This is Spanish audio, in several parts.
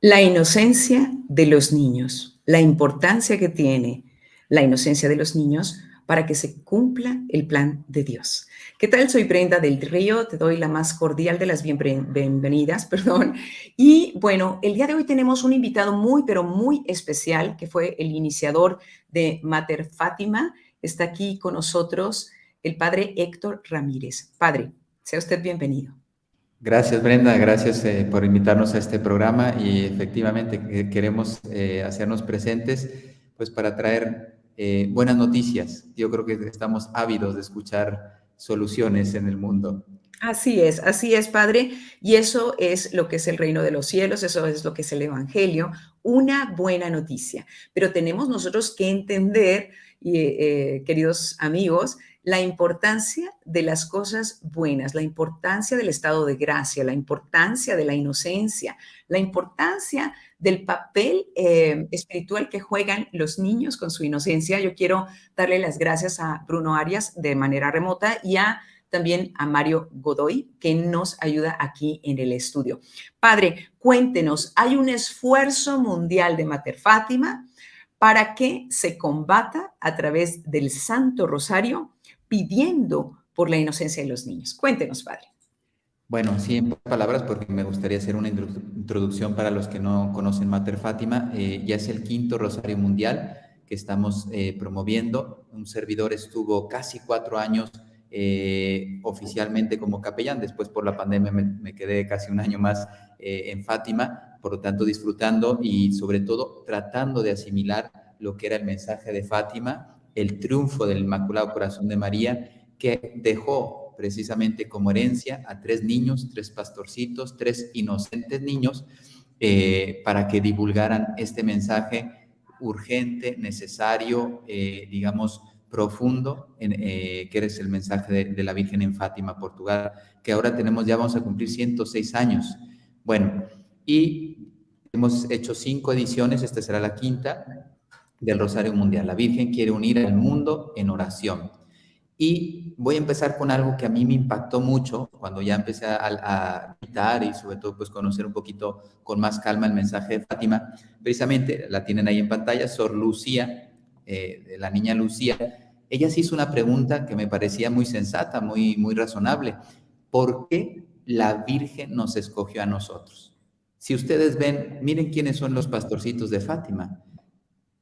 La inocencia de los niños, la importancia que tiene la inocencia de los niños para que se cumpla el plan de Dios. ¿Qué tal? Soy Brenda del Río, te doy la más cordial de las bienvenidas, perdón. Y bueno, el día de hoy tenemos un invitado muy, pero muy especial, que fue el iniciador de Mater Fátima. Está aquí con nosotros el padre Héctor Ramírez. Padre, sea usted bienvenido. Gracias, Brenda, gracias por invitarnos a este programa y efectivamente queremos hacernos presentes pues para traer buenas noticias. Yo creo que estamos ávidos de escuchar soluciones en el mundo. Así es, Padre, y eso es lo que es el reino de los cielos, eso es lo que es el Evangelio, una buena noticia. Pero tenemos nosotros que entender, queridos amigos, la importancia de las cosas buenas, la importancia del estado de gracia, la importancia de la inocencia, la importancia del papel espiritual que juegan los niños con su inocencia. Yo quiero darle las gracias a Bruno Arias de manera remota y también a Mario Godoy, que nos ayuda aquí en el estudio. Padre, cuéntenos, hay un esfuerzo mundial de Mater Fátima para que se combata a través del Santo Rosario pidiendo por la inocencia de los niños. Cuéntenos, Padre. Bueno, sí, en pocas palabras, porque me gustaría hacer una introducción para los que no conocen Mater Fátima. Ya es el quinto Rosario Mundial que estamos promoviendo. Un servidor estuvo casi 4 años oficialmente como capellán. Después, por la pandemia, me quedé casi un año más en Fátima, por lo tanto, disfrutando y sobre todo tratando de asimilar lo que era el mensaje de Fátima, el triunfo del Inmaculado Corazón de María, que dejó precisamente como herencia a 3 niños, 3 pastorcitos, 3 inocentes niños, para que divulgaran este mensaje urgente, necesario, digamos, profundo, que es el mensaje de la Virgen en Fátima, Portugal, que ahora tenemos, ya vamos a cumplir 106 años. Bueno, y hemos hecho 5 ediciones, esta será la quinta, del Rosario Mundial. La Virgen quiere unir al mundo en oración. Y voy a empezar con algo que a mí me impactó mucho cuando ya empecé a meditar y sobre todo pues conocer un poquito con más calma el mensaje de Fátima. Precisamente la tienen ahí en pantalla, Sor Lucía, la niña Lucía. Ella se hizo una pregunta que me parecía muy sensata, muy razonable. ¿Por qué la Virgen nos escogió a nosotros? Si ustedes ven, miren quiénes son los pastorcitos de Fátima.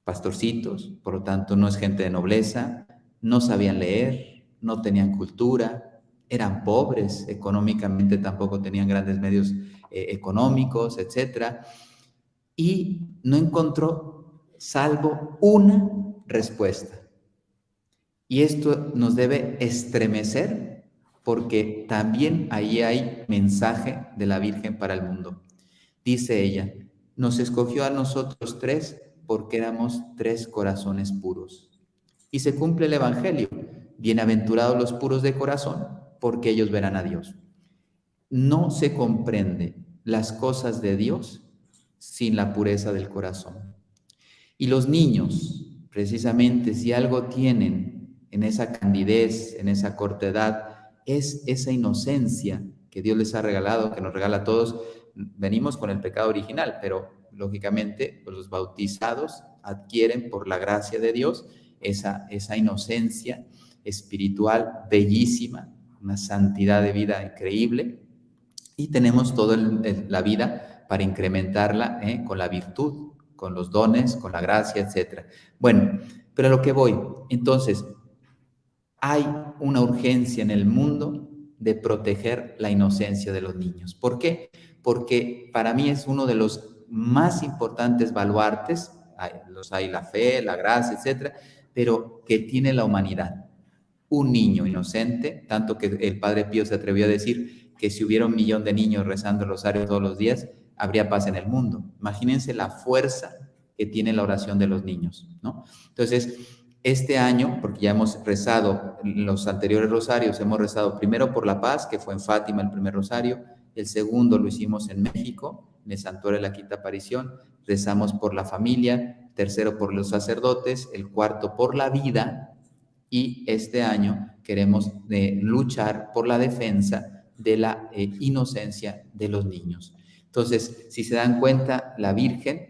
Pastorcitos, por lo tanto no es gente de nobleza, no sabían leer, no tenían cultura, eran pobres, económicamente tampoco tenían grandes medios económicos, etcétera, y no encontró salvo una respuesta. Y esto nos debe estremecer porque también ahí hay mensaje de la Virgen para el mundo. Dice ella, nos escogió a nosotros 3 porque éramos 3 corazones puros. Y se cumple el Evangelio. Bienaventurados los puros de corazón, porque ellos verán a Dios. No se comprende las cosas de Dios sin la pureza del corazón. Y los niños, precisamente, si algo tienen en esa candidez, en esa corta edad, es esa inocencia que Dios les ha regalado, que nos regala a todos. Venimos con el pecado original, pero lógicamente pues los bautizados adquieren por la gracia de Dios esa inocencia espiritual bellísima, una santidad de vida increíble, y tenemos toda la vida para incrementarla con la virtud, con los dones, con la gracia, etc. Bueno, pero a lo que voy, entonces, hay una urgencia en el mundo de proteger la inocencia de los niños. ¿Por qué? Porque para mí es uno de los más importantes baluartes, los hay la fe, la gracia, etcétera, pero que tiene la humanidad. Un niño inocente, tanto que el Padre Pío se atrevió a decir que si hubiera 1.000.000 de niños rezando el rosario todos los días, habría paz en el mundo. Imagínense la fuerza que tiene la oración de los niños, ¿no? Entonces, este año, porque ya hemos rezado los anteriores rosarios, hemos rezado primero por la paz, que fue en Fátima el primer rosario, el segundo lo hicimos en México, en el Santuario de la Quinta Aparición, rezamos por la familia, tercero por los sacerdotes, el cuarto por la vida, y este año queremos luchar por la defensa de la inocencia de los niños. Entonces, si se dan cuenta, la Virgen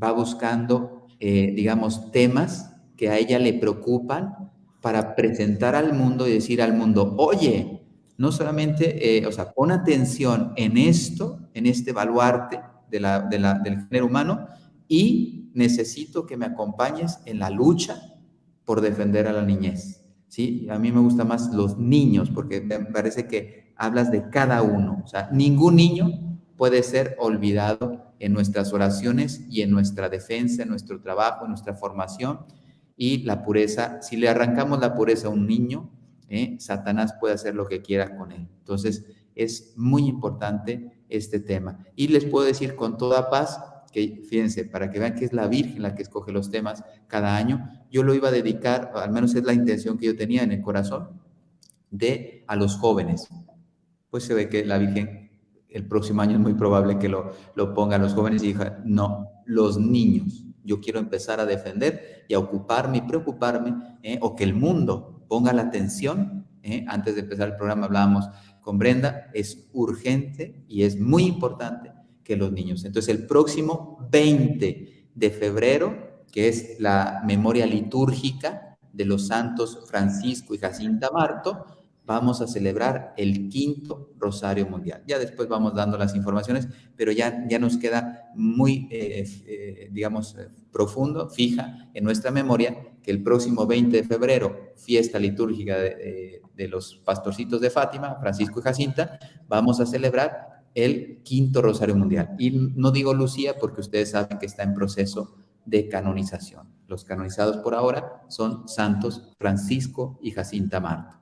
va buscando, digamos, temas que a ella le preocupan para presentar al mundo y decir al mundo, oye, no solamente, o sea, pon atención en esto, en este baluarte del género humano, y necesito que me acompañes en la lucha por defender a la niñez. ¿Sí? A mí me gustan más los niños, porque me parece que hablas de cada uno. O sea, ningún niño puede ser olvidado en nuestras oraciones y en nuestra defensa, en nuestro trabajo, en nuestra formación. Y la pureza, si le arrancamos la pureza a un niño, Satanás puede hacer lo que quiera con él. Entonces, es muy importante este tema. Y les puedo decir con toda paz que, fíjense, para que vean que es la Virgen la que escoge los temas cada año, yo lo iba a dedicar, al menos es la intención que yo tenía en el corazón, a los jóvenes. Pues se ve que la Virgen el próximo año es muy probable que lo ponga a los jóvenes y diga, no, los niños. Yo quiero empezar a defender y a ocuparme y preocuparme, o que el mundo ponga la atención. Antes de empezar el programa hablábamos con Brenda, es urgente y es muy importante que los niños. Entonces el próximo 20 de febrero, que es la memoria litúrgica de los santos Francisco y Jacinta Marto, vamos a celebrar el quinto Rosario Mundial. Ya después vamos dando las informaciones, pero ya nos queda muy, digamos, profundo, fija en nuestra memoria, que el próximo 20 de febrero, fiesta litúrgica de los pastorcitos de Fátima, Francisco y Jacinta, vamos a celebrar el quinto Rosario Mundial. Y no digo Lucía porque ustedes saben que está en proceso de canonización. Los canonizados por ahora son santos Francisco y Jacinta Marto.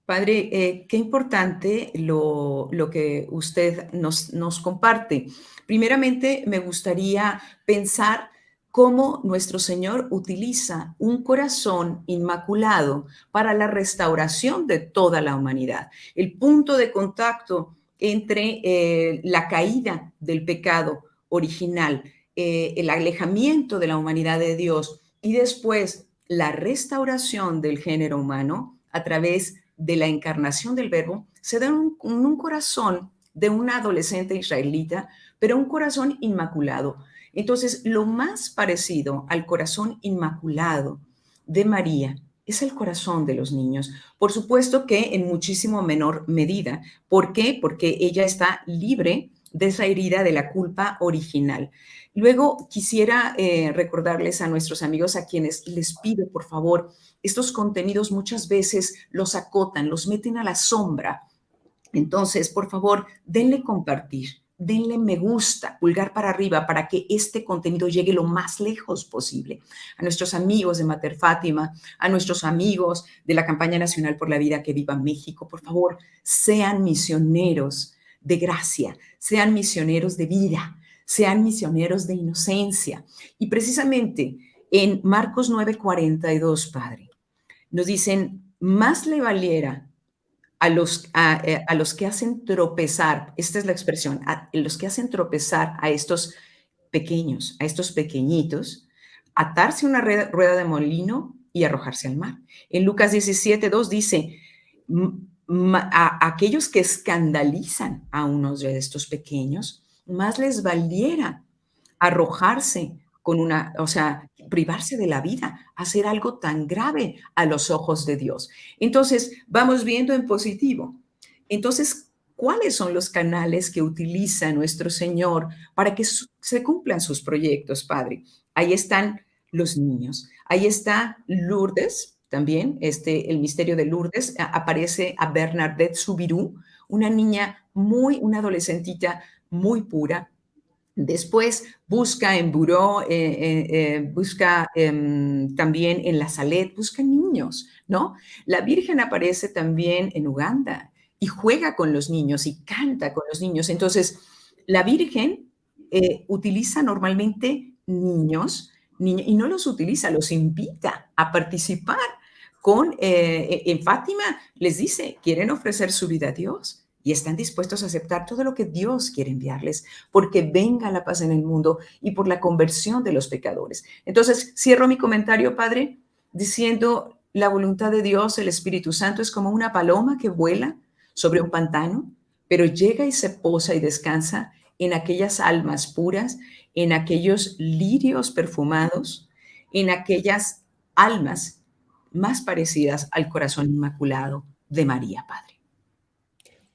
Padre, qué importante lo que usted nos comparte. Primeramente, me gustaría pensar cómo nuestro Señor utiliza un corazón inmaculado para la restauración de toda la humanidad. El punto de contacto entre la caída del pecado original, el alejamiento de la humanidad de Dios y después la restauración del género humano a través de la encarnación del Verbo, se da en un corazón de una adolescente israelita, pero un corazón inmaculado. Entonces, lo más parecido al corazón inmaculado de María es el corazón de los niños. Por supuesto que en muchísimo menor medida. ¿Por qué? Porque ella está libre de esa herida de la culpa original. Luego quisiera recordarles a nuestros amigos a quienes les pido, por favor, estos contenidos muchas veces los acotan, los meten a la sombra. Entonces, por favor, denle compartir, denle me gusta, pulgar para arriba para que este contenido llegue lo más lejos posible. A nuestros amigos de Mater Fátima, a nuestros amigos de la Campaña Nacional por la Vida que Viva México, por favor, sean misioneros de gracia, sean misioneros de vida, sean misioneros de inocencia. Y precisamente en Marcos 9:42, Padre, nos dicen, más le valiera a los que hacen tropezar, esta es la expresión, a los que hacen tropezar a estos pequeños, a estos pequeñitos, atarse una rueda de molino y arrojarse al mar. En Lucas 17:2 dice, a aquellos que escandalizan a unos de estos pequeños, más les valiera arrojarse con una, o sea, privarse de la vida, hacer algo tan grave a los ojos de Dios. Entonces, vamos viendo en positivo. Entonces, ¿cuáles son los canales que utiliza nuestro Señor para que se cumplan sus proyectos, Padre? Ahí están los niños. Ahí está Lourdes, también, el misterio de Lourdes. Aparece a Bernadette Soubirous, una niña una adolescentita muy pura. Después busca en Buró, busca también en La Salette, busca niños, ¿no? La Virgen aparece también en Uganda y juega con los niños y canta con los niños. Entonces, la Virgen utiliza normalmente niños y no los utiliza, los invita a participar en Fátima les dice, quieren ofrecer su vida a Dios y están dispuestos a aceptar todo lo que Dios quiere enviarles, porque venga la paz en el mundo y por la conversión de los pecadores. Entonces, cierro mi comentario, Padre, diciendo, la voluntad de Dios, el Espíritu Santo, es como una paloma que vuela sobre un pantano, pero llega y se posa y descansa en aquellas almas puras, en aquellos lirios perfumados, en aquellas almas más parecidas al corazón inmaculado de María, Padre.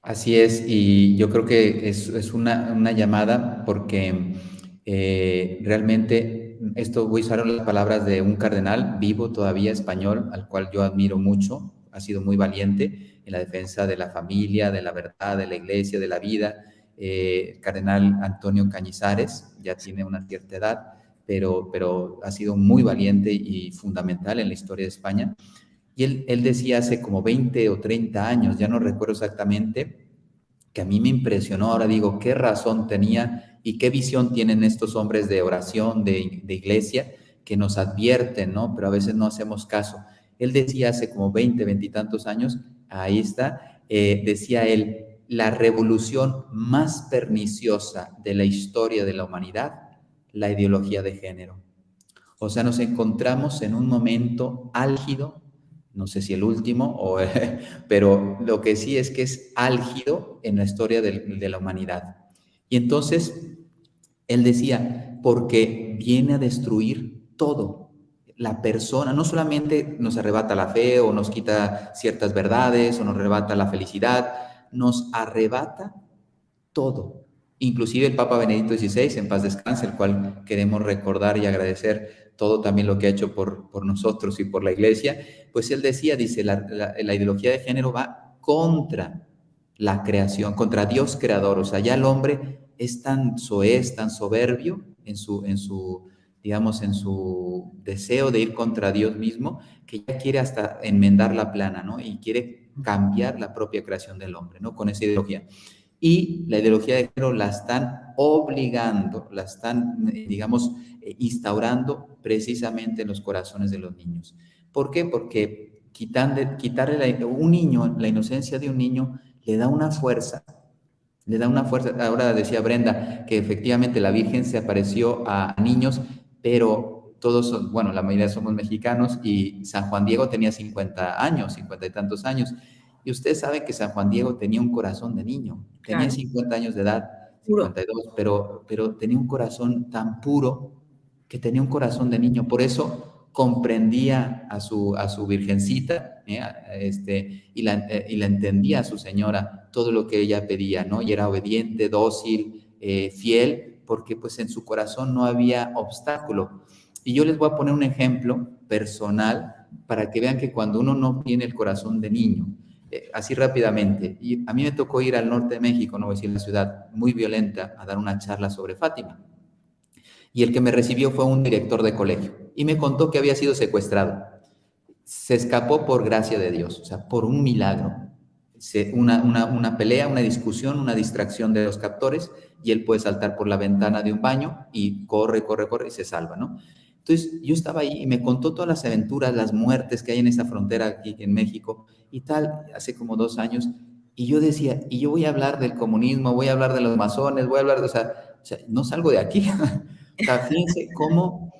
Así es, y yo creo que es una llamada porque realmente esto voy a usar las palabras de un cardenal vivo todavía español, al cual yo admiro mucho, ha sido muy valiente en la defensa de la familia, de la verdad, de la iglesia, de la vida. Cardenal Antonio Cañizares ya tiene una cierta edad, pero ha sido muy valiente y fundamental en la historia de España. Y él decía hace como 20 o 30 años, ya no recuerdo exactamente, que a mí me impresionó. Ahora digo, qué razón tenía y qué visión tienen estos hombres de oración, de iglesia, que nos advierten, ¿no? Pero a veces no hacemos caso. Él decía hace como 20, 20 y tantos años, ahí está, decía él, la revolución más perniciosa de la historia de la humanidad, la ideología de género. O sea, nos encontramos en un momento álgido, no sé si el último, pero lo que sí es que es álgido en la historia de la humanidad. Y entonces, él decía, porque viene a destruir todo. La persona no solamente nos arrebata la fe o nos quita ciertas verdades o nos arrebata la felicidad, nos arrebata todo. Inclusive el Papa Benedicto XVI, en paz descanse, el cual queremos recordar y agradecer todo también lo que ha hecho por nosotros y por la Iglesia, pues él decía, dice, la ideología de género va contra la creación, contra Dios creador. O sea, ya el hombre es tan soez, tan soberbio digamos, en su deseo de ir contra Dios mismo, que ya quiere hasta enmendar la plana, ¿no? Y quiere cambiar la propia creación del hombre, ¿no? Con esa ideología. Y la ideología de género la están obligando, la están, digamos, instaurando precisamente en los corazones de los niños. ¿Por qué? Porque quitarle un niño, la inocencia de un niño, le da una fuerza. Le da una fuerza. Ahora decía Brenda que efectivamente la Virgen se apareció a niños, pero todos, bueno, la mayoría somos mexicanos y San Juan Diego tenía 50 años, 50 y tantos años. Y ustedes saben que San Juan Diego tenía un corazón de niño, tenía Claro, 50 años de edad, puro. 52, pero tenía un corazón tan puro que tenía un corazón de niño. Por eso comprendía a su virgencita, y la entendía a su señora, todo lo que ella pedía, ¿no? Y era obediente, dócil, fiel, porque pues en su corazón no había obstáculo. Y yo les voy a poner un ejemplo personal para que vean que cuando uno no tiene el corazón de niño, así rápidamente, y a mí me tocó ir al norte de México, no voy a decir la ciudad, muy violenta, a dar una charla sobre Fátima. Y el que me recibió fue un director de colegio y me contó que había sido secuestrado. Se escapó por gracia de Dios, o sea, por un milagro. Una pelea, una discusión, una distracción de los captores y él puede saltar por la ventana de un baño y corre y se salva, ¿no? Entonces yo estaba ahí y me contó todas las aventuras, las muertes que hay en esa frontera aquí en México y tal, hace como 2 años. Y yo decía, y yo voy a hablar del comunismo, voy a hablar de los masones, voy a hablar de, o sea no salgo de aquí. O sea, fíjense cómo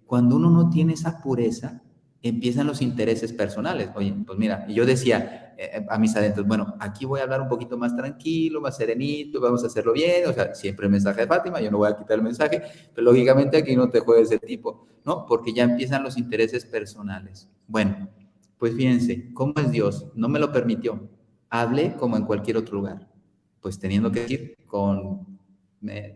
cuando uno no tiene esa pureza, empiezan los intereses personales. Oye, pues mira, y yo decía a mis adentros, bueno, aquí voy a hablar un poquito más tranquilo, más serenito, vamos a hacerlo bien, o sea, siempre el mensaje de Fátima, yo no voy a quitar el mensaje, pero lógicamente aquí no te juegues de tipo, ¿no? Porque ya empiezan los intereses personales. Bueno, pues fíjense, ¿cómo es Dios? No me lo permitió. Hablé como en cualquier otro lugar, pues teniendo que decir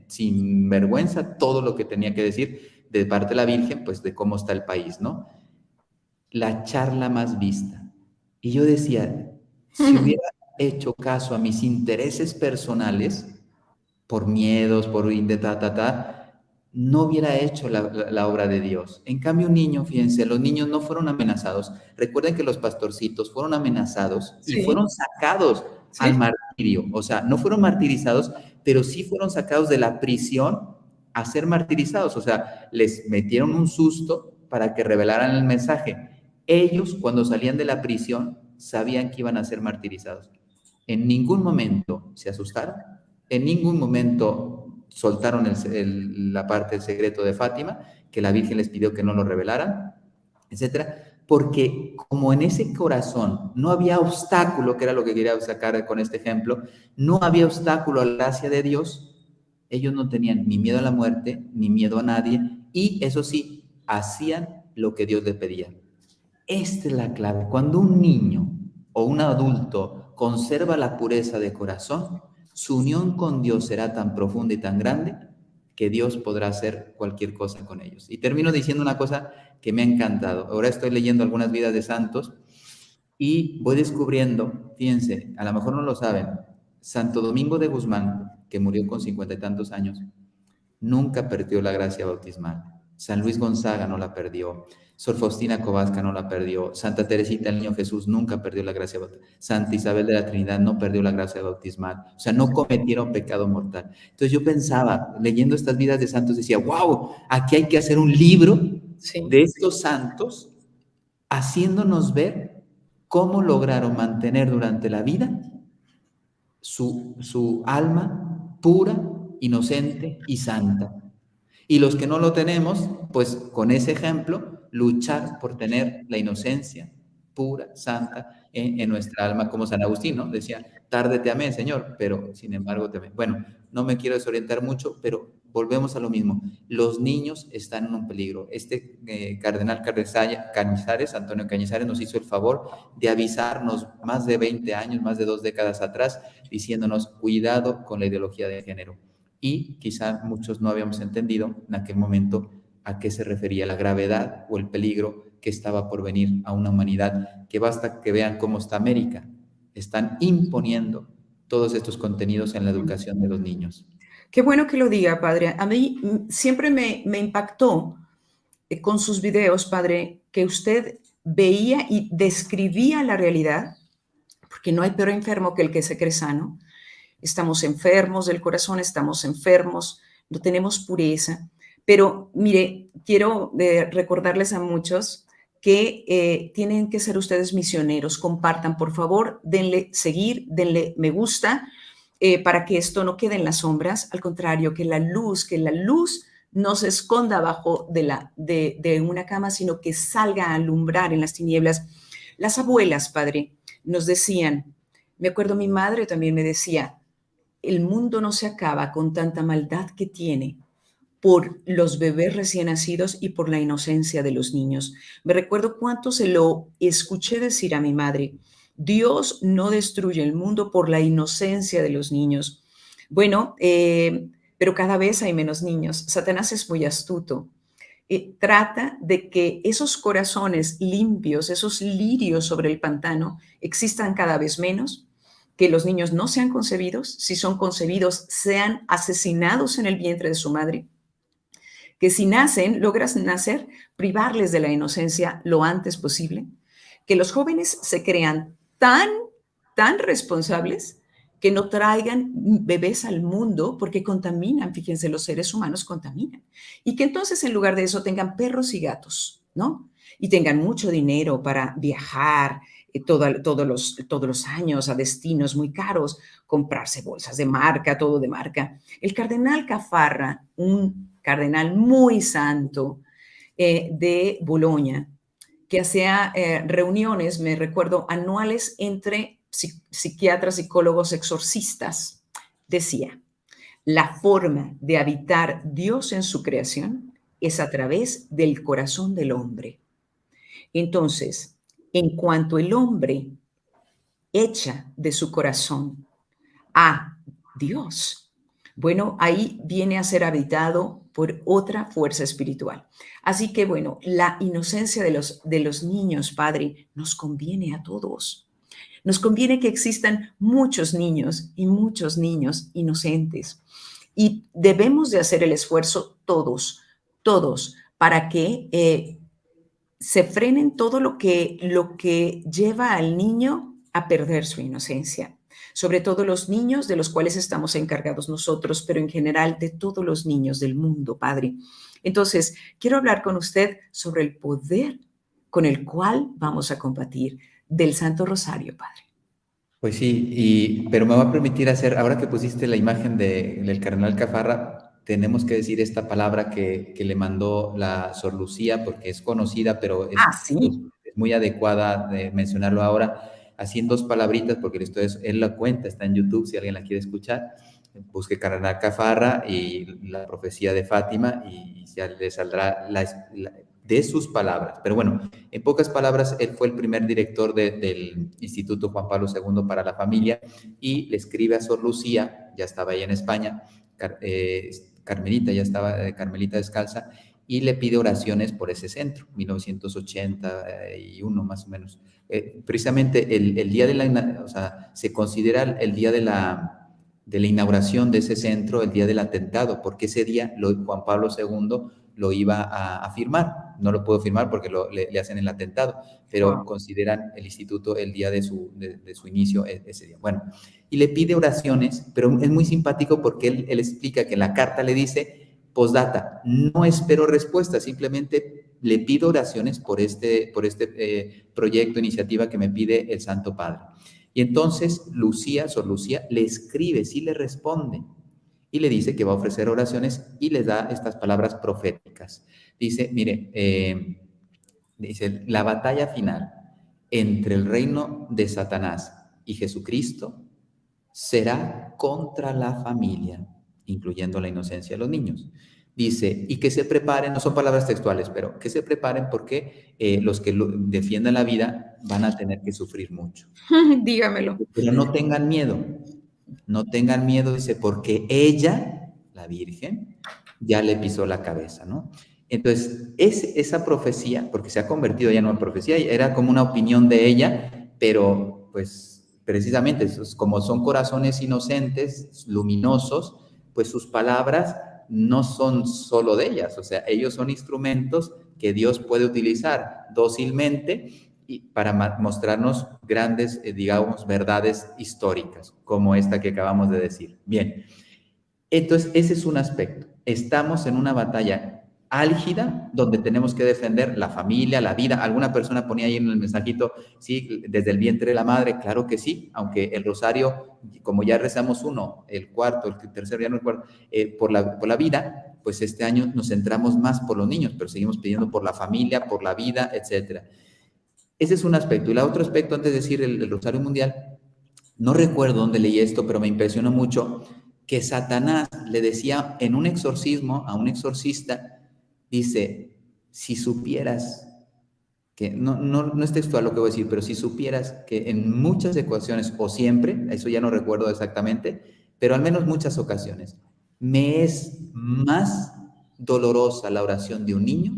sin vergüenza todo lo que tenía que decir de parte de la Virgen, pues de cómo está el país, ¿no? La charla más vista. Y yo decía, si hubiera hecho caso a mis intereses personales, por miedos, por no hubiera hecho la obra de Dios. En cambio, un niño, fíjense, los niños no fueron amenazados. Recuerden que los pastorcitos fueron amenazados y Sí, fueron sacados al sí, martirio. O sea, no fueron martirizados, pero sí fueron sacados de la prisión a ser martirizados. O sea, les metieron un susto para que revelaran el mensaje. Ellos, cuando salían de la prisión, sabían que iban a ser martirizados. En ningún momento se asustaron, en ningún momento soltaron la parte del secreto de Fátima, que la Virgen les pidió que no lo revelaran, etcétera. porque como en ese corazón no había obstáculo, que era lo que quería sacar con este ejemplo, no había obstáculo a la gracia de Dios, ellos no tenían ni miedo a la muerte, ni miedo a nadie, y eso sí, hacían lo que Dios les pedía. Esta es la clave. Cuando un niño o un adulto conserva la pureza de corazón, su unión con Dios será tan profunda y tan grande que Dios podrá hacer cualquier cosa con ellos. Y termino diciendo una cosa que me ha encantado. Ahora estoy leyendo algunas vidas de santos y voy descubriendo, fíjense, a lo mejor no lo saben, Santo Domingo de Guzmán, que murió con 50 y tantos años, nunca perdió la gracia bautismal. San Luis Gonzaga no la perdió. Sor Faustina Kowalska no la perdió. Santa Teresita del Niño Jesús nunca perdió la gracia bautismal. Santa Isabel de la Trinidad no perdió la gracia bautismal. O sea, no cometieron pecado mortal. Entonces yo pensaba, leyendo estas vidas de santos, decía, wow, aquí hay que hacer un libro Sí. de estos santos haciéndonos ver cómo lograron mantener durante la vida su alma pura, inocente y santa. Y los que no lo tenemos, pues con ese ejemplo, luchar por tener la inocencia pura, santa, en nuestra alma, como San Agustín, ¿no? Decía, tarde te amé, Señor, pero sin embargo te amé. Bueno, no me quiero desorientar mucho, pero volvemos a lo mismo. Los niños están en un peligro. Este cardenal Cañizares, Antonio Cañizares, nos hizo el favor de avisarnos más de 20 años, más de 2 décadas atrás, diciéndonos, cuidado con la ideología de género. Y quizá muchos no habíamos entendido en aquel momento a qué se refería la gravedad o el peligro que estaba por venir a una humanidad que basta que vean cómo está América. Están imponiendo todos estos contenidos en la educación de los niños. Qué bueno que lo diga, padre. A mí siempre me impactó con sus videos, padre, que usted veía y describía la realidad, porque no hay peor enfermo que el que se cree sano. Estamos enfermos del corazón, estamos enfermos, no tenemos pureza. Pero mire, quiero recordarles a muchos que tienen que ser ustedes misioneros. Compartan, por favor, denle seguir, denle me gusta, para que esto no quede en las sombras. Al contrario, que la luz no se esconda abajo de una cama, sino que salga a alumbrar en las tinieblas. Las abuelas, padre, nos decían, me acuerdo mi madre también me decía, el mundo no se acaba con tanta maldad que tiene por los bebés recién nacidos y por la inocencia de los niños. Me recuerdo cuánto se lo escuché decir a mi madre. Dios no destruye el mundo por la inocencia de los niños. Bueno, pero cada vez hay menos niños. Satanás es muy astuto. Trata de que esos corazones limpios, esos lirios sobre el pantano, existan cada vez menos, que los niños no sean concebidos, si son concebidos, sean asesinados en el vientre de su madre, que si nacen, logras nacer, privarles de la inocencia lo antes posible, que los jóvenes se crean tan responsables que no traigan bebés al mundo porque contaminan, fíjense, los seres humanos contaminan. Y que entonces en lugar de eso tengan perros y gatos, ¿no? Y tengan mucho dinero para viajar todos los años a destinos muy caros, comprarse bolsas de marca, todo de marca. El cardenal Cafarra, un cardenal muy santo de Bolonia, que hacía reuniones, me recuerdo, anuales entre psiquiatras, psicólogos, exorcistas, decía, la forma de habitar Dios en su creación es a través del corazón del hombre. Entonces, en cuanto el hombre echa de su corazón a Dios, bueno, ahí viene a ser habitado por otra fuerza espiritual. Así que, bueno, la inocencia de los niños, Padre, nos conviene a todos. Nos conviene que existan muchos niños y muchos niños inocentes. Y debemos de hacer el esfuerzo todos, para que se frenen todo lo que lleva al niño a perder su inocencia. Sobre todo los niños de los cuales estamos encargados nosotros, pero en general de todos los niños del mundo, Padre. Entonces, quiero hablar con usted sobre el poder con el cual vamos a combatir del Santo Rosario, Padre. Pues sí, pero me va a permitir hacer, ahora que pusiste la imagen del cardenal Cafarra, tenemos que decir esta palabra que le mandó la Sor Lucía, porque es conocida, pero es Ah, sí. muy adecuada de mencionarlo ahora, así en dos palabritas, porque esto es, él la cuenta, está en YouTube, si alguien la quiere escuchar, busque Carnac Cafarra y la profecía de Fátima y ya le saldrá de sus palabras. Pero bueno, en pocas palabras, él fue el primer director del Instituto Juan Pablo II para la Familia y le escribe a Sor Lucía, ya estaba ahí en España, Carmelita, ya estaba Carmelita Descalza, y le pide oraciones por ese centro, 1981 más o menos. Precisamente el día de la, o sea, se considera el día de la inauguración de ese centro, el día del atentado, porque ese día Juan Pablo II lo iba a firmar. No lo puedo firmar porque le hacen el atentado, pero Wow. consideran el instituto el día de su inicio ese día. Bueno, y le pide oraciones, pero es muy simpático porque él explica que en la carta le dice, postdata, no espero respuesta, simplemente le pido oraciones por este proyecto, iniciativa que me pide el Santo Padre. Y entonces Sor Lucía, le escribe, sí le responde, y le dice que va a ofrecer oraciones y le da estas palabras proféticas. Dice, mire, dice, la batalla final entre el reino de Satanás y Jesucristo será contra la familia, incluyendo la inocencia de los niños. Dice, y que se preparen, no son palabras textuales, pero que se preparen porque los que defiendan la vida van a tener que sufrir mucho. Dígamelo. Pero no tengan miedo, no tengan miedo, dice, porque ella, la Virgen, ya le pisó la cabeza, ¿no? Entonces, esa profecía, porque se ha convertido ya en una profecía, era como una opinión de ella, pero pues precisamente, como son corazones inocentes, luminosos, pues sus palabras no son solo de ellas, o sea, ellos son instrumentos que Dios puede utilizar dócilmente y para mostrarnos grandes, digamos, verdades históricas, como esta que acabamos de decir. Bien, entonces ese es un aspecto. Estamos en una batalla álgida donde tenemos que defender la familia, la vida. Alguna persona ponía ahí en el mensajito, sí, desde el vientre de la madre, claro que sí, aunque el rosario, como ya rezamos uno, el cuarto, el tercero, ya no el cuarto, por la vida, pues este año nos centramos más por los niños, pero seguimos pidiendo por la familia, por la vida, etcétera. Ese es un aspecto. Y el otro aspecto, antes de decir el Rosario Mundial, no recuerdo dónde leí esto, pero me impresionó mucho que Satanás le decía en un exorcismo a un exorcista, dice, si supieras, que no es textual lo que voy a decir, pero si supieras que en muchas ecuaciones, o siempre, eso ya no recuerdo exactamente, pero al menos muchas ocasiones, me es más dolorosa la oración de un niño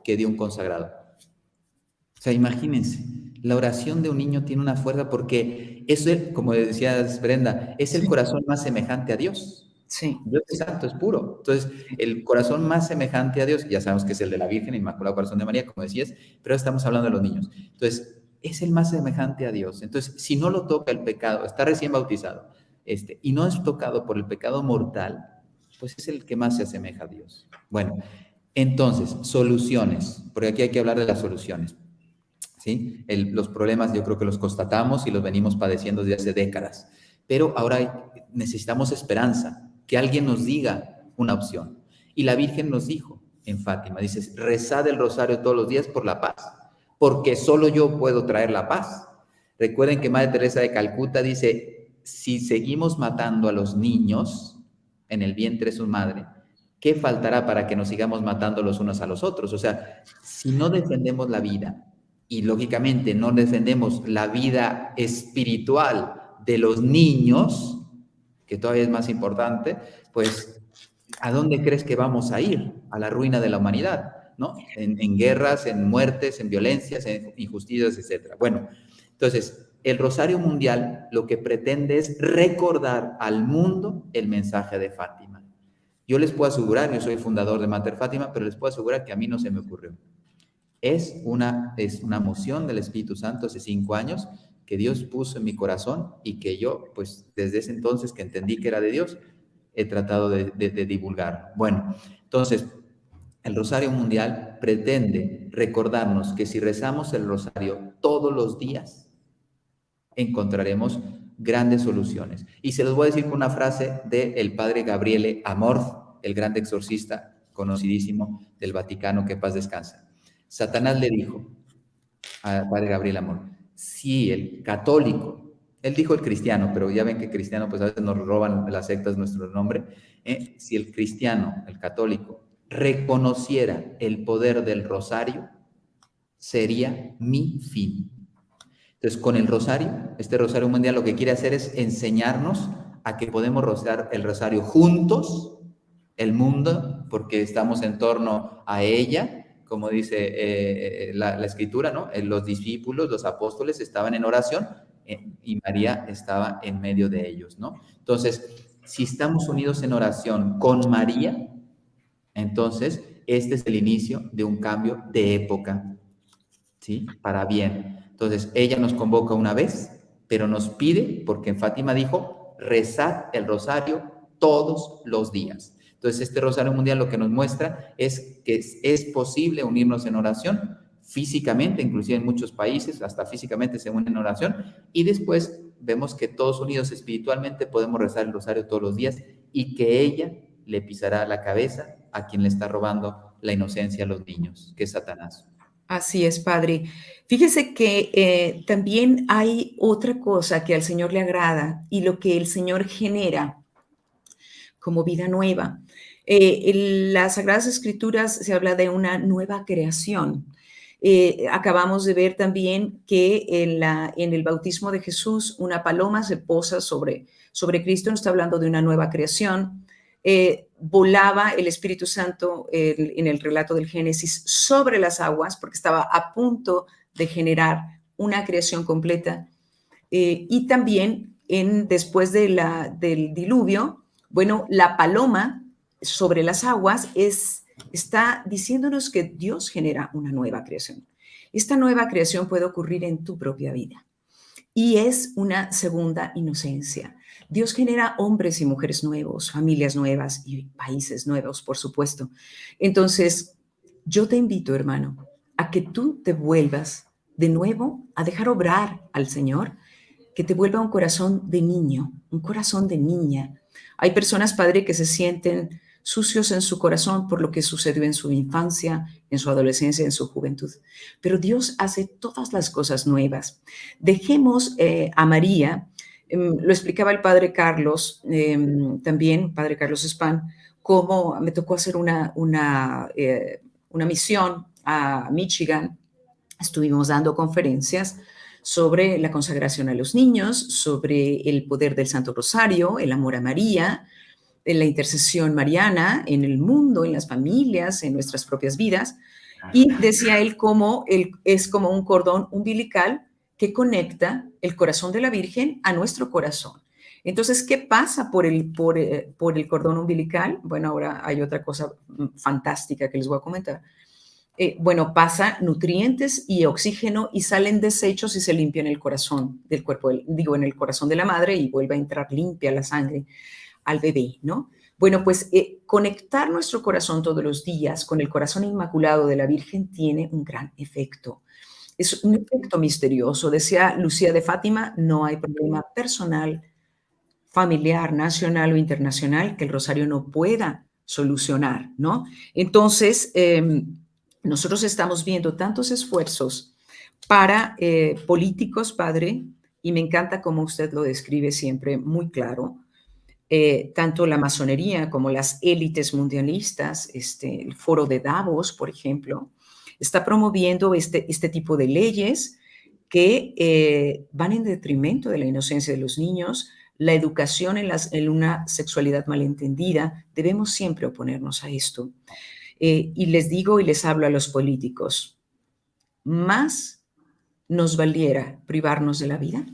que de un consagrado. O sea, imagínense, la oración de un niño tiene una fuerza porque eso, como decías Brenda, es el Sí, corazón más semejante a Dios. sí. Dios es santo, es puro. Entonces, el corazón más semejante a Dios, ya sabemos que es el de la Virgen, el Inmaculado Corazón de María, como decías, pero estamos hablando de los niños. Entonces, es el más semejante a Dios. Entonces, si no lo toca el pecado, está recién bautizado, y no es tocado por el pecado mortal, pues es el que más se asemeja a Dios. Bueno, entonces, soluciones, porque aquí hay que hablar de las soluciones. ¿Sí? Los problemas yo creo que los constatamos y los venimos padeciendo desde hace décadas, pero ahora necesitamos esperanza, que alguien nos diga una opción. Y la Virgen nos dijo en Fátima, dice, rezad el rosario todos los días por la paz, porque solo yo puedo traer la paz. Recuerden que Madre Teresa de Calcuta dice, si seguimos matando a los niños en el vientre de su madre, ¿qué faltará para que nos sigamos matando los unos a los otros? O sea, si no defendemos la vida, y lógicamente no defendemos la vida espiritual de los niños, que todavía es más importante, pues ¿a dónde crees que vamos a ir? A la ruina de la humanidad, ¿no? En guerras, en muertes, en violencias, en injusticias, etc. Bueno, entonces, el Rosario Mundial lo que pretende es recordar al mundo el mensaje de Fátima. Yo les puedo asegurar, yo soy fundador de Mater Fátima, pero les puedo asegurar que a mí no se me ocurrió. Es una moción del Espíritu Santo hace 5 años que Dios puso en mi corazón y que yo, pues desde ese entonces que entendí que era de Dios, he tratado de divulgar. Bueno, entonces, el Rosario Mundial pretende recordarnos que si rezamos el Rosario todos los días, encontraremos grandes soluciones. Y se los voy a decir con una frase del padre Gabriele Amorth, el gran exorcista conocidísimo del Vaticano, que paz descansa. Satanás le dijo, al padre Gabriel Amor. Si el católico, él dijo el cristiano, pero ya ven que cristiano, pues a veces nos roban las sectas nuestro nombre. Si el cristiano, el católico, reconociera el poder del rosario, sería mi fin. Entonces, con el rosario, este rosario mundial lo que quiere hacer es enseñarnos a que podemos rozar el rosario juntos, el mundo, porque estamos en torno a ella, como dice la escritura, ¿no? Los discípulos, los apóstoles estaban en oración y María estaba en medio de ellos, ¿no? Entonces, si estamos unidos en oración con María, entonces este es el inicio de un cambio de época, ¿sí? Para bien. Entonces, ella nos convoca una vez, pero nos pide, porque en Fátima dijo, rezad el rosario todos los días. Entonces, este rosario mundial lo que nos muestra es que es posible unirnos en oración físicamente, inclusive en muchos países, hasta físicamente se unen en oración, y después vemos que todos unidos espiritualmente podemos rezar el rosario todos los días y que ella le pisará la cabeza a quien le está robando la inocencia a los niños, que es Satanás. Así es, padre. Fíjese que también hay otra cosa que al Señor le agrada y lo que el Señor genera como vida nueva. En las Sagradas Escrituras se habla de una nueva creación. Acabamos de ver también que en el bautismo de Jesús una paloma se posa sobre Cristo, nos está hablando de una nueva creación. Volaba el Espíritu Santo en el relato del Génesis sobre las aguas porque estaba a punto de generar una creación completa. Y también después del diluvio, bueno, la paloma sobre las aguas está diciéndonos que Dios genera una nueva creación. Esta nueva creación puede ocurrir en tu propia vida y es una segunda inocencia. Dios genera hombres y mujeres nuevos, familias nuevas y países nuevos, por supuesto. Entonces, yo te invito, hermano, a que tú te vuelvas de nuevo a dejar obrar al Señor, que te vuelva un corazón de niño, un corazón de niña. Hay personas, padre, que se sienten sucios en su corazón por lo que sucedió en su infancia, en su adolescencia, en su juventud. Pero Dios hace todas las cosas nuevas. Dejemos a María, lo explicaba el padre Carlos, también, padre Carlos Spán, cómo me tocó hacer una misión a Michigan. Estuvimos dando conferencias sobre la consagración a los niños, sobre el poder del Santo Rosario, el amor a María, en la intercesión mariana en el mundo, en las familias, en nuestras propias vidas. Y decía él cómo es como un cordón umbilical que conecta el corazón de la Virgen a nuestro corazón. Entonces, ¿qué pasa por el cordón umbilical? Bueno, ahora hay otra cosa fantástica que les voy a comentar. Bueno, pasa nutrientes y oxígeno y salen desechos y se limpian el corazón del cuerpo, en el corazón de la madre y vuelve a entrar limpia la sangre al bebé, ¿no? Bueno, pues conectar nuestro corazón todos los días con el corazón inmaculado de la Virgen tiene un gran efecto. Es un efecto misterioso. Decía Lucía de Fátima, no hay problema personal, familiar, nacional o internacional que el rosario no pueda solucionar, ¿no? Entonces, nosotros estamos viendo tantos esfuerzos para políticos, padre, y me encanta cómo usted lo describe siempre muy claro, tanto la masonería como las élites mundialistas, el foro de Davos, por ejemplo, está promoviendo este tipo de leyes que van en detrimento de la inocencia de los niños, la educación en una sexualidad malentendida. Debemos siempre oponernos a esto. Y les digo y les hablo a los políticos, más nos valiera privarnos de la vida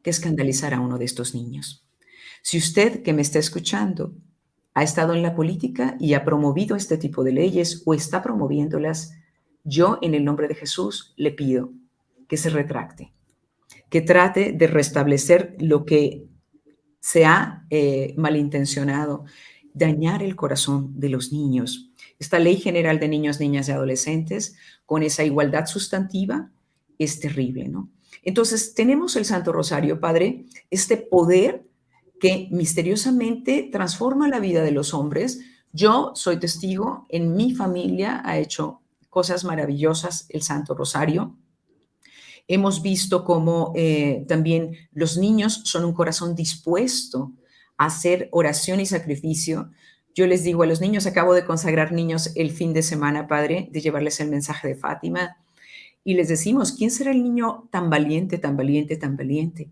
que escandalizar a uno de estos niños. Si usted que me está escuchando ha estado en la política y ha promovido este tipo de leyes o está promoviéndolas, yo en el nombre de Jesús le pido que se retracte, que trate de restablecer lo que se ha malintencionado, dañar el corazón de los niños. Esta Ley General de Niños, Niñas y Adolescentes, con esa igualdad sustantiva, es terrible, ¿no? Entonces, tenemos el Santo Rosario, Padre, este poder que misteriosamente transforma la vida de los hombres. Yo soy testigo, en mi familia ha hecho cosas maravillosas el Santo Rosario. Hemos visto cómo también los niños son un corazón dispuesto a hacer oración y sacrificio. Yo les digo a los niños, acabo de consagrar niños el fin de semana, padre, de llevarles el mensaje de Fátima, y les decimos, ¿quién será el niño tan valiente, tan valiente, tan valiente,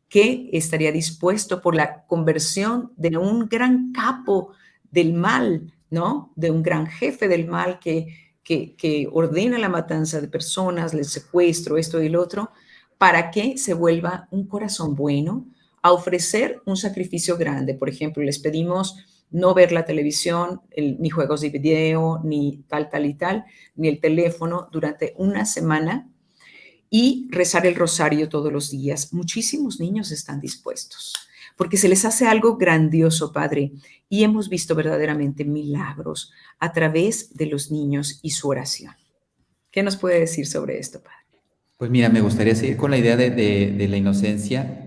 que estaría dispuesto por la conversión de un gran capo del mal, ¿no? De un gran jefe del mal que ordena la matanza de personas, el secuestro, esto y lo otro, para que se vuelva un corazón bueno a ofrecer un sacrificio grande? Por ejemplo, les pedimos no ver la televisión, ni juegos de video, ni tal, tal y tal, ni el teléfono durante una semana y rezar el rosario todos los días. Muchísimos niños están dispuestos porque se les hace algo grandioso, Padre, y hemos visto verdaderamente milagros a través de los niños y su oración. ¿Qué nos puede decir sobre esto, Padre? Pues mira, me gustaría seguir con la idea de la inocencia,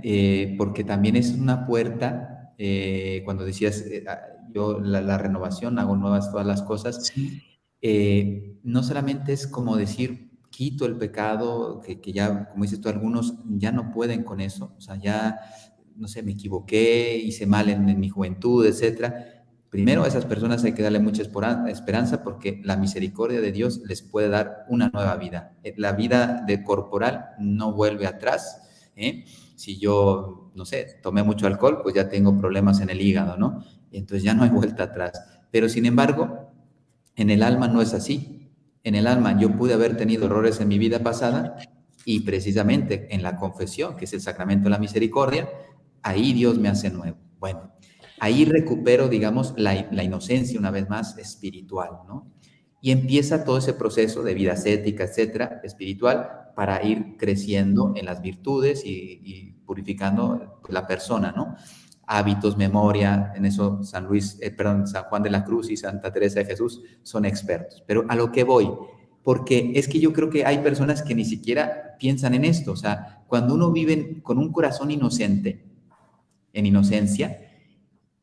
porque también es una puerta, cuando decías, yo la renovación, hago nuevas todas las cosas, Sí. no solamente es como decir, quito el pecado, que ya, como dices tú, algunos ya no pueden con eso, o sea, ya, no sé, me equivoqué, hice mal en mi juventud, etcétera. Primero, a esas personas hay que darle mucha esperanza porque la misericordia de Dios les puede dar una nueva vida. La vida de corporal no vuelve atrás, ¿eh? Si yo, no sé, tomé mucho alcohol, pues ya tengo problemas en el hígado, ¿no? Entonces ya no hay vuelta atrás. Pero sin embargo, en el alma no es así. En el alma yo pude haber tenido errores en mi vida pasada y precisamente en la confesión, que es el sacramento de la misericordia, ahí Dios me hace nuevo. Bueno, ahí recupero, digamos, la inocencia una vez más espiritual, ¿no? Y empieza todo ese proceso de vida ascética, etcétera, espiritual, para ir creciendo en las virtudes y purificando la persona, ¿no? Hábitos, memoria, en eso San Juan de la Cruz y Santa Teresa de Jesús son expertos. Pero a lo que voy, porque es que yo creo que hay personas que ni siquiera piensan en esto, o sea, cuando uno vive con un corazón inocente, en inocencia,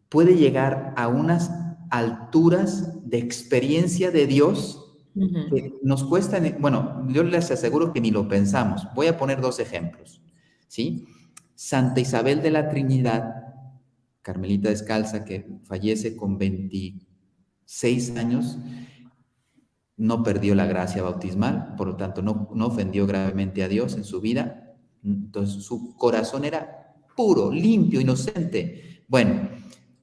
puede llegar a unas alturas de experiencia de Dios Ujú. que nos cuesta, bueno, yo les aseguro que ni lo pensamos. Voy a poner dos ejemplos, ¿sí? Santa Isabel de la Trinidad, Carmelita Descalza, que fallece con 26 años, no perdió la gracia bautismal, por lo tanto no ofendió gravemente a Dios en su vida, entonces su corazón era puro, limpio, inocente. Bueno,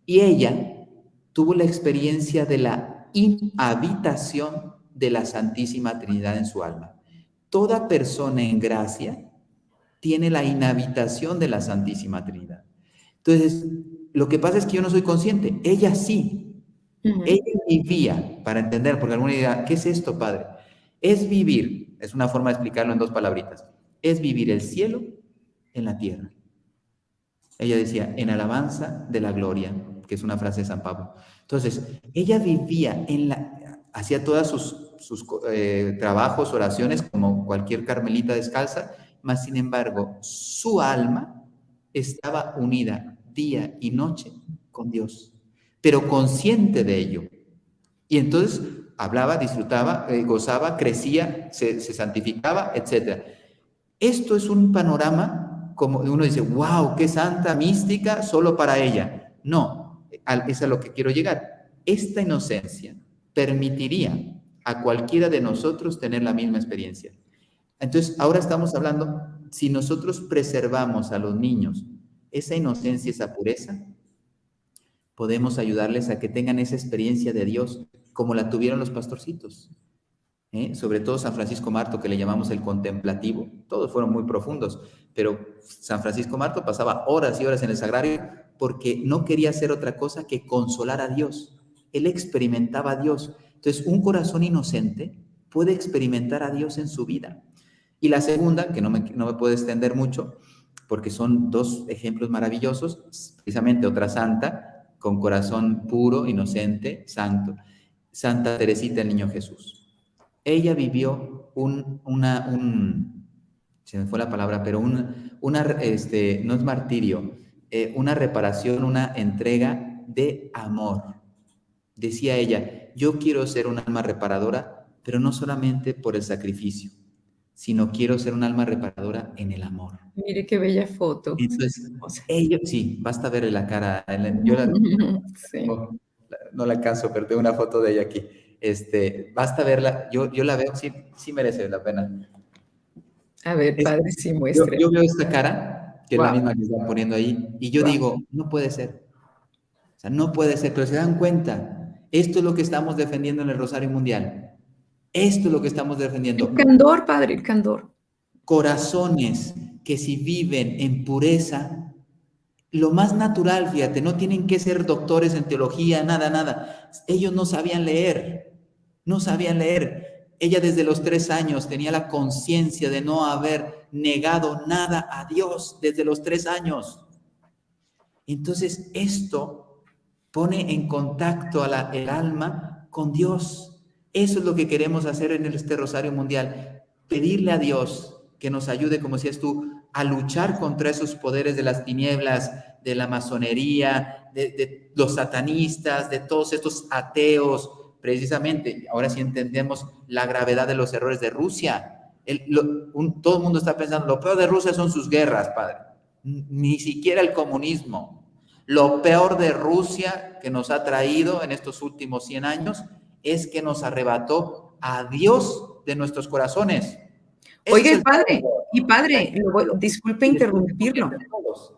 y ella tuvo la experiencia de la inhabitación de la Santísima Trinidad en su alma. Toda persona en gracia tiene la inhabitación de la Santísima Trinidad. Entonces, lo que pasa es que yo no soy consciente, ella sí. Ujú. Ella vivía, para entender, porque alguna dirá, ¿qué es esto, padre? Es vivir, es una forma de explicarlo en dos palabritas, es vivir el cielo en la tierra. Ella decía, en alabanza de la gloria, que es una frase de San Pablo. Entonces, ella vivía hacía todas sus trabajos, oraciones, como cualquier carmelita descalza, mas sin embargo, su alma estaba unida día y noche con Dios, pero consciente de ello. Y entonces hablaba, disfrutaba, gozaba, crecía, se santificaba, etc. Esto es un panorama, como uno dice, wow, qué santa mística, solo para ella. No, es a lo que quiero llegar. Esta inocencia permitiría a cualquiera de nosotros tener la misma experiencia. Entonces, ahora estamos hablando, si nosotros preservamos a los niños esa inocencia, esa pureza, podemos ayudarles a que tengan esa experiencia de Dios como la tuvieron los pastorcitos. Sobre todo San Francisco Marto, que le llamamos el contemplativo. Todos fueron muy profundos, pero San Francisco Marto pasaba horas y horas en el sagrario porque no quería hacer otra cosa que consolar a Dios. Él experimentaba a Dios. Entonces, un corazón inocente puede experimentar a Dios en su vida. Y la segunda, que no me puedo extender mucho, porque son dos ejemplos maravillosos, precisamente otra santa, con corazón puro, inocente, santo, Santa Teresita del Niño Jesús. Ella vivió se me fue la palabra, pero no es martirio, una reparación, una entrega de amor. Decía ella, yo quiero ser un alma reparadora, pero no solamente por el sacrificio, sino quiero ser un alma reparadora en el amor. Mire qué bella foto. Entonces, Hermosa. ellos, sí, basta verle la cara. Yo Sí. no la alcanzo, pero tengo una foto de ella aquí. Basta verla, yo la veo, sí, sí merece la pena. A ver, Es- padre, sí muestre. yo veo esta cara, que es la Wow, misma que están poniendo ahí, y yo wow. digo, no puede ser. O sea, no puede ser, pero se dan cuenta, esto es lo que estamos defendiendo en el Rosario Mundial. Esto es lo que estamos El defendiendo. candor, padre, el candor. Corazones que si viven en pureza, lo más natural, fíjate, no tienen que ser doctores en teología, nada, nada. Ellos no sabían leer, no sabían leer. Ella desde los 3 años tenía la conciencia de no haber negado nada a Dios desde los 3 años. Entonces esto pone en contacto a el alma con Dios. Eso es lo que queremos hacer en este Rosario Mundial. Pedirle a Dios que nos ayude, como decías tú, a luchar contra esos poderes de las tinieblas, de la masonería, de los satanistas, de todos estos ateos. Precisamente, ahora sí entendemos la gravedad de los errores de Rusia. Todo el mundo está pensando, lo peor de Rusia son sus guerras, padre. Ni siquiera el comunismo. Lo peor de Rusia que nos ha traído en estos últimos 100 años es que nos arrebató a Dios de nuestros corazones. Ese Oiga, es el peor. y padre, disculpe Y interrumpirlo. todos.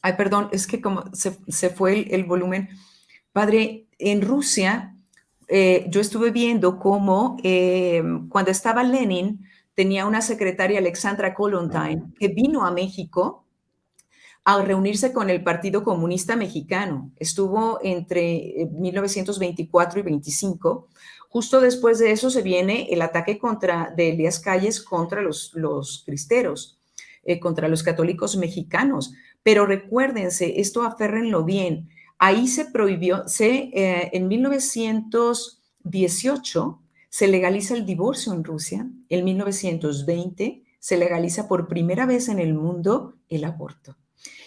Ay, perdón, es que como se fue el volumen. Padre, en Rusia, yo estuve viendo cómo cuando estaba Lenin, tenía una secretaria, Alexandra Kollontai, que vino a México a reunirse con el Partido Comunista Mexicano. Estuvo entre 1924 y 25. Justo después de eso se viene el ataque de Elías Calles contra los cristeros, contra los católicos mexicanos. Pero recuérdense, esto aférrenlo bien, ahí se prohibió, en 1918 se legaliza el divorcio en Rusia, en 1920 se legaliza por primera vez en el mundo el aborto.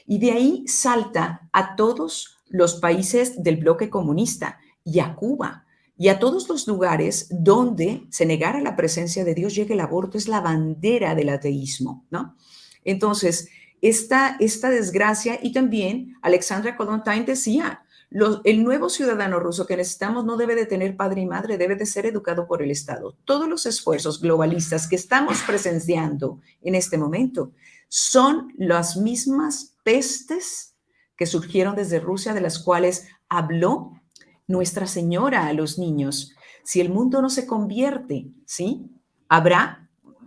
Y de ahí salta a todos los países del bloque comunista y a Cuba y a todos los lugares donde se negara la presencia de Dios, llega el aborto, es la bandera del ateísmo, ¿no? Entonces, esta desgracia, y también Alexandra Kollontai decía, el nuevo ciudadano ruso que necesitamos no debe de tener padre y madre, debe de ser educado por el Estado. Todos los esfuerzos globalistas que estamos presenciando en este momento son las mismas pestes que surgieron desde Rusia, de las cuales habló Nuestra Señora a los niños. Si el mundo no se convierte, ¿sí?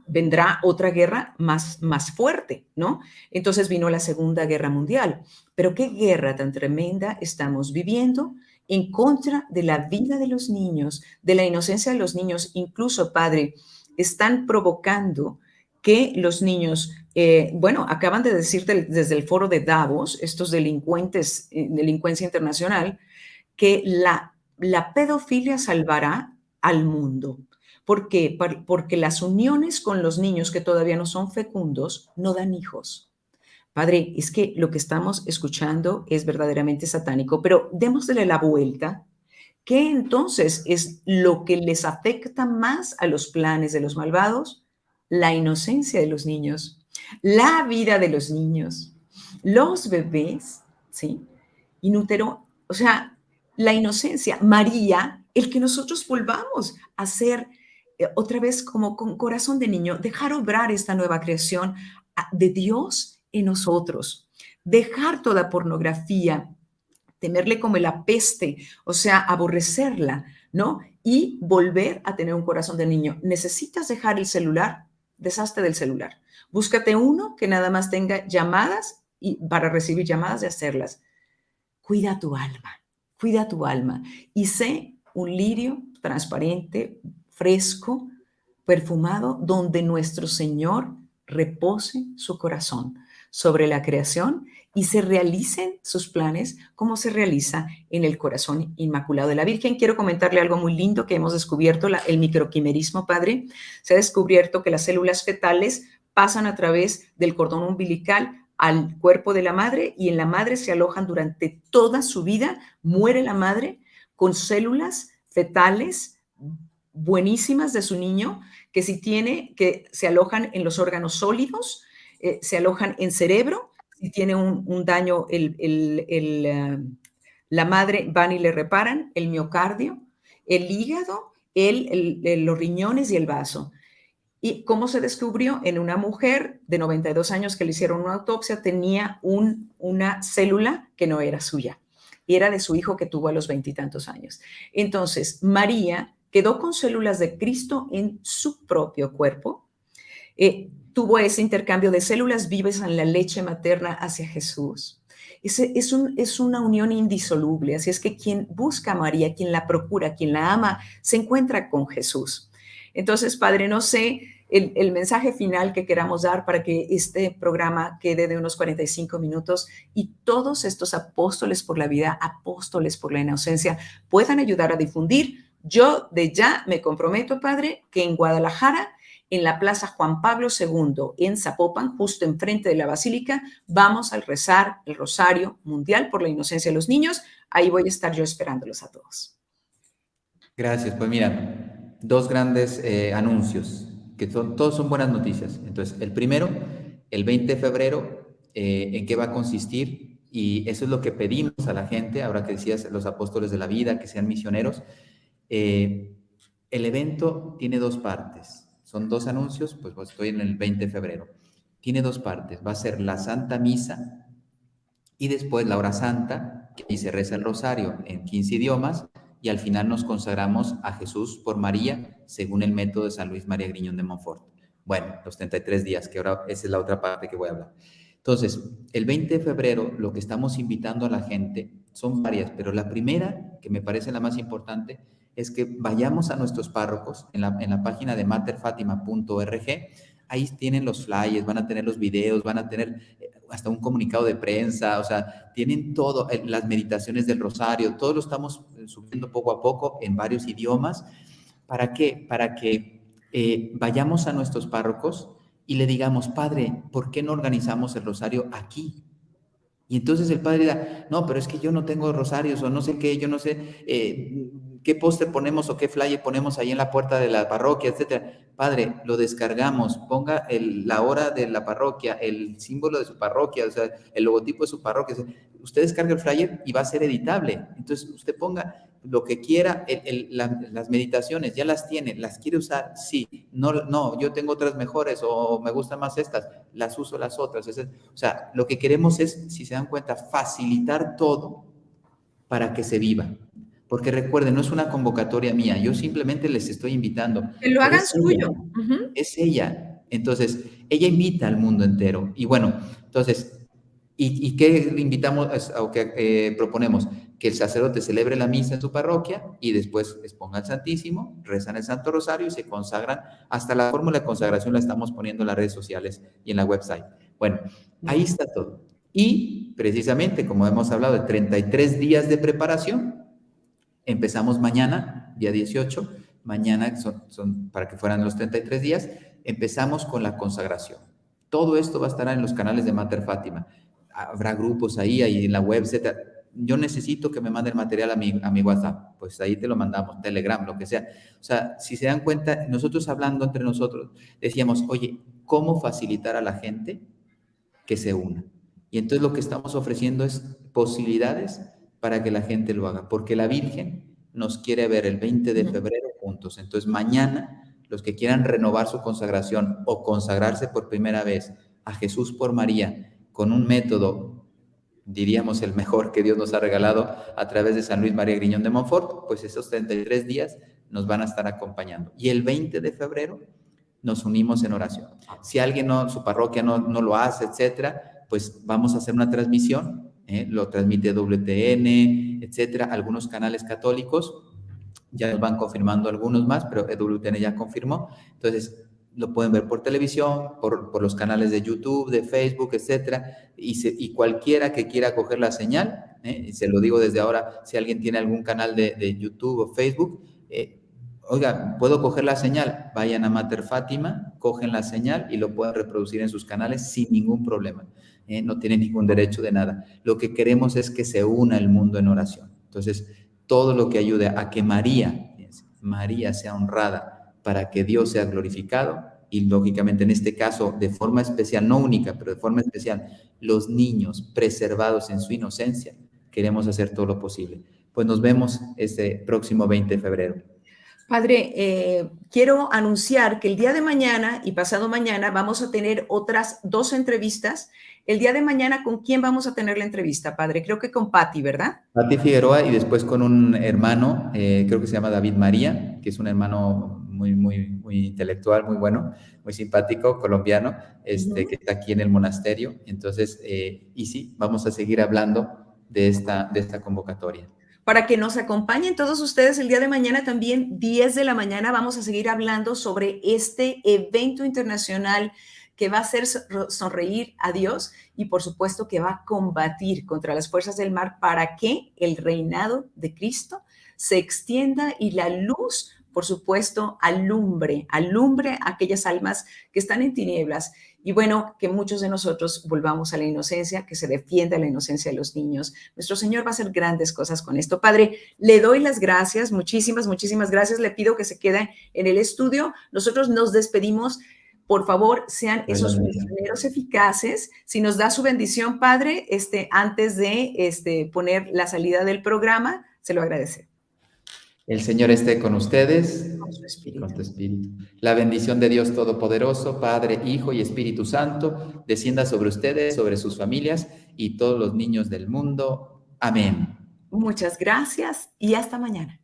Vendrá otra guerra más fuerte, ¿no? Entonces vino la Segunda Guerra Mundial. Pero qué guerra tan tremenda estamos viviendo en contra de la vida de los niños, de la inocencia de los niños. Incluso, padre, están provocando que los niños, bueno, acaban de decir desde el foro de Davos, estos delincuentes, delincuencia internacional, que la pedofilia salvará al mundo. ¿Por qué? Porque las uniones con los niños que todavía no son fecundos no dan hijos. Padre, es que lo que estamos escuchando es verdaderamente satánico, pero démosle la vuelta. ¿Qué entonces es lo que les afecta más a los planes de los malvados? La inocencia de los niños, la vida de los niños, los bebés, ¿sí? Inútero, o sea, la inocencia, María, el que nosotros volvamos a ser otra vez como con corazón de niño, dejar obrar esta nueva creación de Dios en nosotros, dejar toda pornografía, temerle como la peste, o sea, aborrecerla, ¿no? Y volver a tener un corazón de niño. ¿Necesitas dejar el celular? Deshazte del celular. Búscate uno que nada más tenga llamadas y para recibir llamadas y hacerlas. Cuida tu alma y sé un lirio transparente, fresco, perfumado, donde nuestro Señor repose su corazón sobre la creación y se realicen sus planes como se realiza en el corazón inmaculado de la Virgen. Quiero comentarle algo muy lindo que hemos descubierto, el microquimerismo, padre. Se ha descubierto que las células fetales pasan a través del cordón umbilical al cuerpo de la madre y en la madre se alojan durante toda su vida. Muere la madre con células fetales buenísimas de su niño, que si tiene, que se alojan en los órganos sólidos, se alojan en cerebro, si tiene un daño la madre, van y le reparan el miocardio, el hígado, los riñones y el vaso. ¿Y cómo se descubrió? En una mujer de 92 años que le hicieron una autopsia, tenía una célula que no era suya, y era de su hijo que tuvo a los veintitantos años. Entonces, María quedó con células de Cristo en su propio cuerpo, tuvo ese intercambio de células vivas en la leche materna hacia Jesús. Es una unión indisoluble, así es que quien busca a María, quien la procura, quien la ama, se encuentra con Jesús. Entonces, Padre, no sé el mensaje final que queramos dar para que este programa quede de unos 45 minutos y todos estos apóstoles por la vida, apóstoles por la inocencia, puedan ayudar a difundir. Yo de ya me comprometo, Padre, que en Guadalajara, en la Plaza Juan Pablo II, en Zapopan, justo enfrente de la Basílica, vamos a rezar el Rosario Mundial por la Inocencia de los Niños. Ahí voy a estar yo esperándolos a todos. Gracias. Pues mira, dos grandes anuncios, que todos son buenas noticias. Entonces, el primero, el 20 de febrero, ¿en qué va a consistir? Y eso es lo que pedimos a la gente, ahora que decías los apóstoles de la vida, que sean misioneros. El evento tiene dos partes. Son dos anuncios, pues estoy en el 20 de febrero. Tiene dos partes. Va a ser la Santa Misa y después la Hora Santa, que ahí se reza el rosario en 15 idiomas, y al final nos consagramos a Jesús por María, según el método de San Luis María Griñón de Montfort. Bueno, los 33 días, que ahora esa es la otra parte que voy a hablar. Entonces, el 20 de febrero lo que estamos invitando a la gente son varias, pero la primera, que me parece la más importante, es que vayamos a nuestros párrocos en la página de materfatima.org. Ahí tienen los flyers, van a tener los videos, van a tener hasta un comunicado de prensa, o sea, tienen todo, las meditaciones del rosario, todo lo estamos subiendo poco a poco en varios idiomas. ¿Para qué? Para que vayamos a nuestros párrocos y le digamos, Padre, ¿por qué no organizamos el rosario aquí? Y entonces el padre dirá, no, pero es que yo no tengo rosarios o no sé qué, yo no sé qué póster ponemos o qué flyer ponemos ahí en la puerta de la parroquia, etcétera. Padre, lo descargamos, ponga la hora de la parroquia, el símbolo de su parroquia, o sea, el logotipo de su parroquia. O sea, usted descarga el flyer y va a ser editable. Entonces usted ponga lo que quiera, las meditaciones, ya las tiene, las quiere usar, sí, no, yo tengo otras mejores o me gustan más estas, las uso las otras. O sea, lo que queremos es, si se dan cuenta, facilitar todo para que se viva. Porque recuerden, no es una convocatoria mía, yo simplemente les estoy invitando. Que lo hagan suyo. Es ella. Entonces, ella invita al mundo entero. Y bueno, entonces, ¿y qué le invitamos o qué proponemos? Que el sacerdote celebre la misa en su parroquia y después exponga al Santísimo, rezan el Santo Rosario y se consagran. Hasta la fórmula de consagración la estamos poniendo en las redes sociales y en la website. Bueno, ahí está todo. Y precisamente, como hemos hablado de 33 días de preparación, empezamos mañana, día 18, mañana son para que fueran los 33 días, empezamos con la consagración. Todo esto va a estar en los canales de Mater Fátima. Habrá grupos ahí en la web, etc. Yo necesito que me manden material a mi WhatsApp, pues ahí te lo mandamos, Telegram, lo que sea. O sea, si se dan cuenta, nosotros hablando entre nosotros, decíamos, oye, ¿cómo facilitar a la gente que se una? Y entonces lo que estamos ofreciendo es posibilidades para que la gente lo haga, porque la Virgen nos quiere ver el 20 de febrero juntos. Entonces mañana, los que quieran renovar su consagración o consagrarse por primera vez a Jesús por María con un método, diríamos el mejor que Dios nos ha regalado a través de San Luis María Griñón de Montfort, pues esos 33 días nos van a estar acompañando. Y el 20 de febrero nos unimos en oración. Si alguien su parroquia no lo hace, etcétera, pues vamos a hacer una transmisión, lo transmite WTN, etcétera, algunos canales católicos, ya nos van confirmando algunos más, pero WTN ya confirmó, entonces lo pueden ver por televisión, por los canales de YouTube, de Facebook, etcétera, y cualquiera que quiera coger la señal, se lo digo desde ahora, si alguien tiene algún canal de YouTube o Facebook, oiga, ¿puedo coger la señal? Vayan a Mater Fátima, cogen la señal y lo pueden reproducir en sus canales sin ningún problema. No tienen ningún derecho de nada. Lo que queremos es que se una el mundo en oración. Entonces, todo lo que ayude a que María, María sea honrada para que Dios sea glorificado y lógicamente en este caso de forma especial, no única, pero de forma especial, los niños preservados en su inocencia, queremos hacer todo lo posible. Pues nos vemos este próximo 20 de febrero. Padre, quiero anunciar que el día de mañana y pasado mañana vamos a tener otras 2 entrevistas. El día de mañana, ¿con quién vamos a tener la entrevista, padre? Creo que con Patti, ¿verdad? Pati Figueroa y después con un hermano, creo que se llama David María, que es un hermano muy intelectual, muy bueno, muy simpático, colombiano, que está aquí en el monasterio. Entonces, y sí, vamos a seguir hablando de esta convocatoria. Para que nos acompañen todos ustedes el día de mañana también, 10 de la mañana, vamos a seguir hablando sobre este evento internacional que va a hacer sonreír a Dios y por supuesto que va a combatir contra las fuerzas del mal para que el reinado de Cristo se extienda y la luz, por supuesto, alumbre a aquellas almas que están en tinieblas. Y bueno, que muchos de nosotros volvamos a la inocencia, que se defienda la inocencia de los niños. Nuestro Señor va a hacer grandes cosas con esto. Padre, le doy las gracias, muchísimas gracias. Le pido que se quede en el estudio. Nosotros nos despedimos. Por favor, sean esos misioneros eficaces. Si nos da su bendición, Padre, antes de poner la salida del programa, se lo agradece. El Señor esté con ustedes, Con su espíritu. con tu espíritu. La bendición de Dios Todopoderoso, Padre, Hijo y Espíritu Santo, descienda sobre ustedes, sobre sus familias y todos los niños del mundo. Amén. Muchas gracias y hasta mañana.